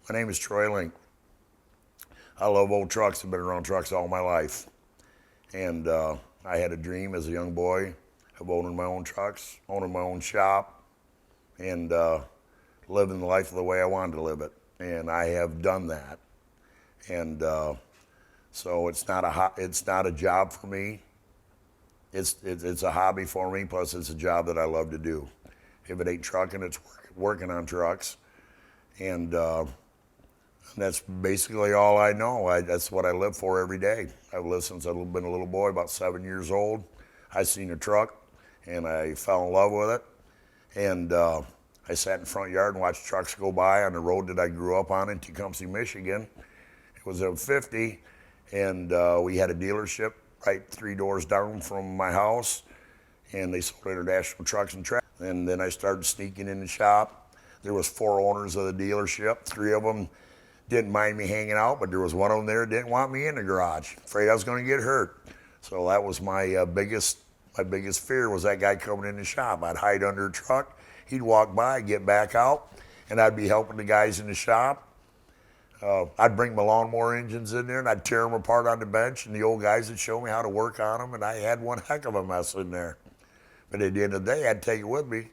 My name is Troy Link. I love old trucks. I've been around trucks all my life. And I had a dream as a young boy of owning my own trucks, owning my own shop, and living the life the way I wanted to live it. And I have done that. And so it's not a job for me. It's a hobby for me. Plus, it's a job that I love to do. If it ain't trucking, it's working on trucks. And that's basically all I know. That's what I live for every day. I've lived since I've been a little boy, about 7 years old. I seen a truck, and I fell in love with it. And I sat in the front yard and watched trucks go by on the road that I grew up on in Tecumseh, Michigan. It was a 50, and we had a dealership right 3 doors down from my house, and they sold International Trucks and Tractors. And then I started sneaking in the shop. There was 4 owners of the dealership. 3 of them didn't mind me hanging out, but there was one of them there that didn't want me in the garage, afraid I was going to get hurt. So that was my biggest fear, was that guy coming in the shop. I'd hide under a truck, he'd walk by, get back out, and I'd be helping the guys in the shop. I'd bring my lawnmower engines in there and I'd tear them apart on the bench, and the old guys would show me how to work on them, and I had one heck of a mess in there. But at the end of the day, I'd take it with me.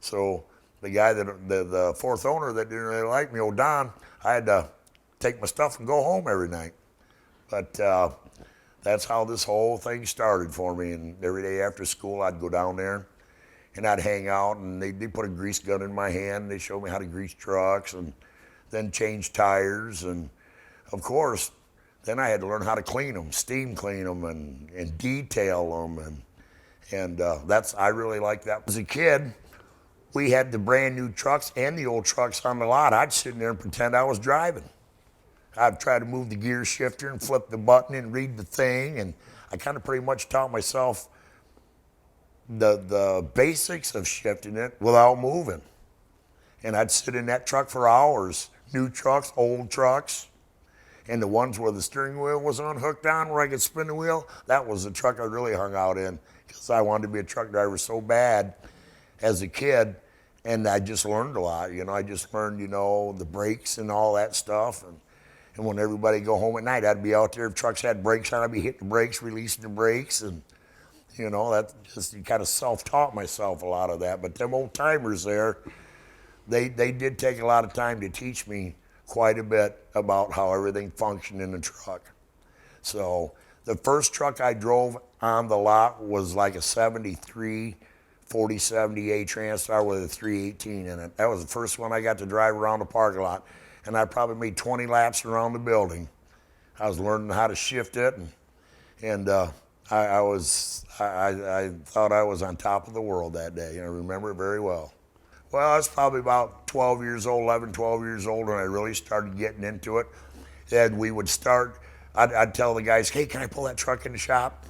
So the guy the 4th owner that didn't really like me, old Don, I had to take my stuff and go home every night. But that's how this whole thing started for me. And every day after school, I'd go down there and I'd hang out, and they put a grease gun in my hand. They showed me how to grease trucks and then change tires. And of course, then I had to learn how to clean them, steam clean them, and detail them. And I really liked that. As a kid, we had the brand new trucks and the old trucks on the lot. I'd sit in there and pretend I was driving. I'd try to move the gear shifter and flip the button and read the thing. And I kind of pretty much taught myself the basics of shifting it without moving. And I'd sit in that truck for hours. New trucks, old trucks. And the ones where the steering wheel was unhooked on, where I could spin the wheel, that was the truck I really hung out in, because I wanted to be a truck driver so bad as a kid. And I just learned a lot. I just learned, the brakes and all that stuff. And when everybody go home at night, I'd be out there. If trucks had brakes on, I'd be hitting the brakes, releasing the brakes. And, that just kind of self-taught myself a lot of that. But them old timers there, they did take a lot of time to teach me quite a bit about how everything functioned in the truck. So the first truck I drove on the lot was like a 73 4070A Transtar with a 318 in it. That was the first one I got to drive around the parking lot. And I probably made 20 laps around the building. I was learning how to shift it, and I thought I was on top of the world that day, and I remember it very well. Well, I was probably about 12 years old, 11, 12 years old, when I really started getting into it. And we would start, I'd tell the guys, hey, can I pull that truck in the shop?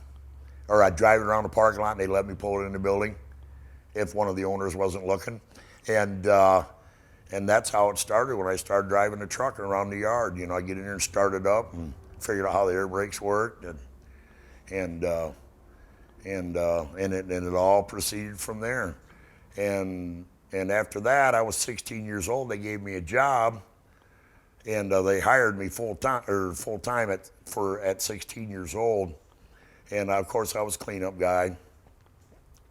Or I'd drive it around the parking lot and they'd let me pull it in the building if one of the owners wasn't looking. And that's how it started when I started driving the truck around the yard. I'd get in there and start it up and figured out how the air brakes worked. And it all proceeded from there. And after that, I was 16 years old. They gave me a job, and they hired me full time at 16 years old. And of course, I was cleanup guy.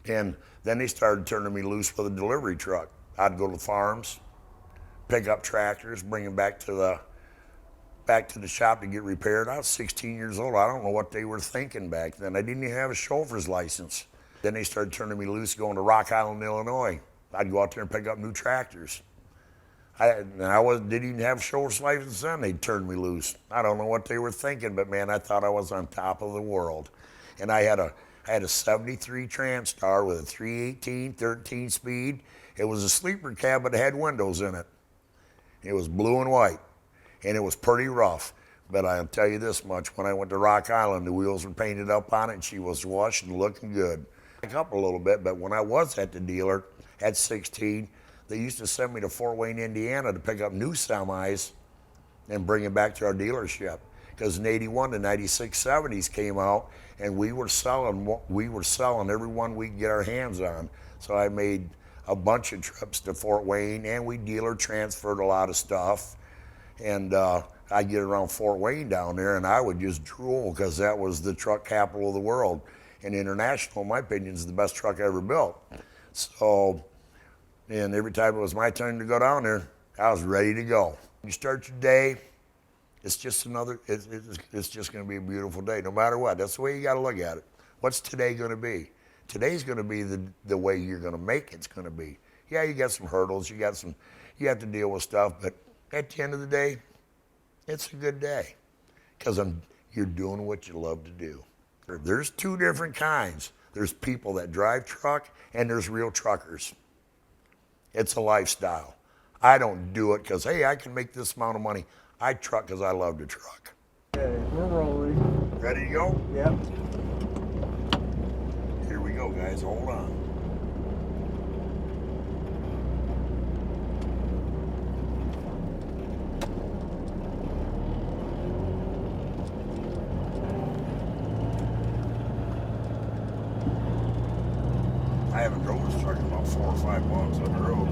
And then they started turning me loose with a delivery truck. I'd go to the farms, pick up tractors, bring them back to the shop to get repaired. I was 16 years old. I don't know what they were thinking back then. I didn't even have a chauffeur's license. Then they started turning me loose going to Rock Island, Illinois. I'd go out there and pick up new tractors. Didn't even have a chauffeur's license then. They'd turn me loose. I don't know what they were thinking, but man, I thought I was on top of the world. And I had a 73 Transtar with a 318, 13 speed. It was a sleeper cab, but it had windows in it. It was blue and white, and it was pretty rough. But I'll tell you this much, when I went to Rock Island, the wheels were painted up on it, and she was washed and looking good. Back up a little bit, but when I was at the dealer at 16, they used to send me to Fort Wayne, Indiana to pick up new semis and bring them back to our dealership. Because in 81, the 96 70s came out, and we were selling every one we could get our hands on. So I made a bunch of trips to Fort Wayne, and we dealer transferred a lot of stuff. And I'd get around Fort Wayne down there, and I would just drool because that was the truck capital of the world. And International, in my opinion, is the best truck ever built. So, and every time it was my turn to go down there, I was ready to go. You start your day, it's just another, it's just going to be a beautiful day, no matter what. That's the way you got to look at it. What's today going to be? Today's going to be the way you're going to make it's going to be. Yeah, you got some hurdles, you have to deal with stuff, but at the end of the day, it's a good day because you're doing what you love to do. There's two different kinds. There's people that drive truck and there's real truckers. It's a lifestyle. I don't do it because, hey, I can make this amount of money. I truck because I love to truck. Okay, we're rolling. Ready to go? Yep. Here we go, guys. Hold on. I haven't drove this truck in about 4 or 5 months on the road.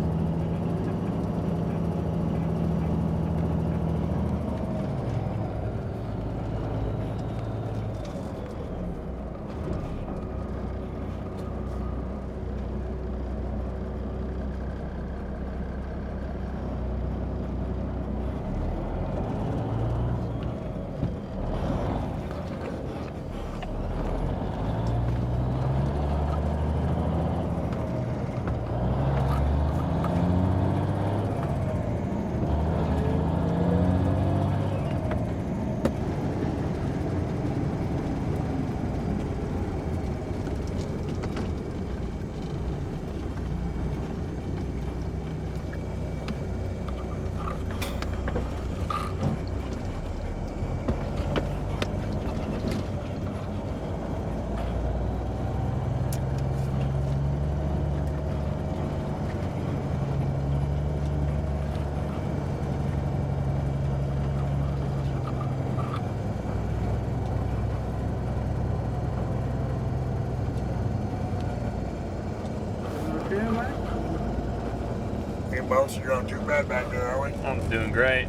Hey, Bones, you're not too bad back there, are we? I'm doing great.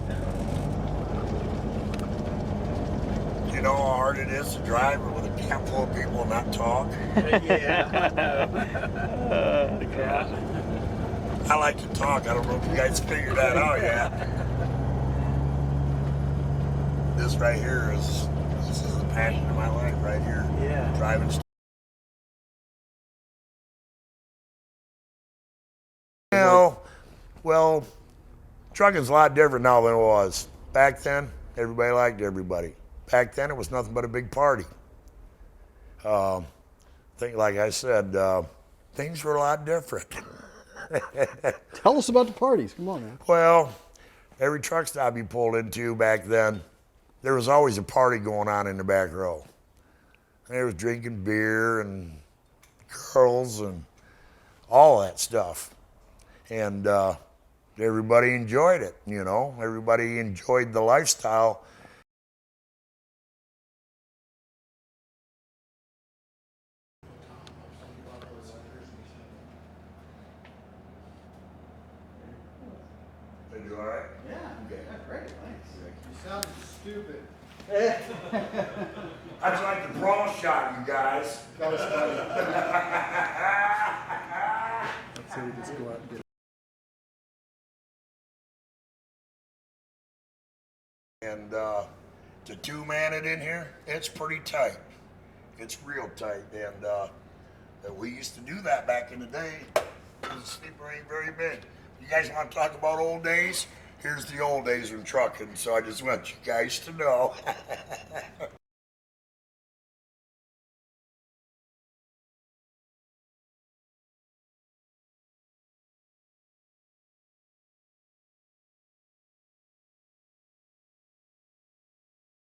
You know how hard it is to drive with a camp full of people and not talk? Yeah. I like to talk. I don't know if you guys figured that out yet. This right here this is the passion of my life right here. Yeah. Driving. You know, well, trucking's a lot different now than it was. Back then, everybody liked everybody. Back then, it was nothing but a big party. Think, like I said, things were a lot different. Tell us about the parties. Come on, man. Well, every truck stop you pulled into back then, there was always a party going on in the back row. There was drinking beer and girls and all that stuff. And everybody enjoyed it, you know. Everybody enjoyed the lifestyle. Did you all right? Yeah. Okay. Yeah, great. Thanks. You sound stupid. That's like the brawl shot, you guys. Gotta study. Let's see, we just go out and get it. And to two-man it in here, it's pretty tight. It's real tight. And we used to do that back in the day. The sleeper ain't very big. You guys want to talk about old days? Here's the old days in trucking, so I just want you guys to know.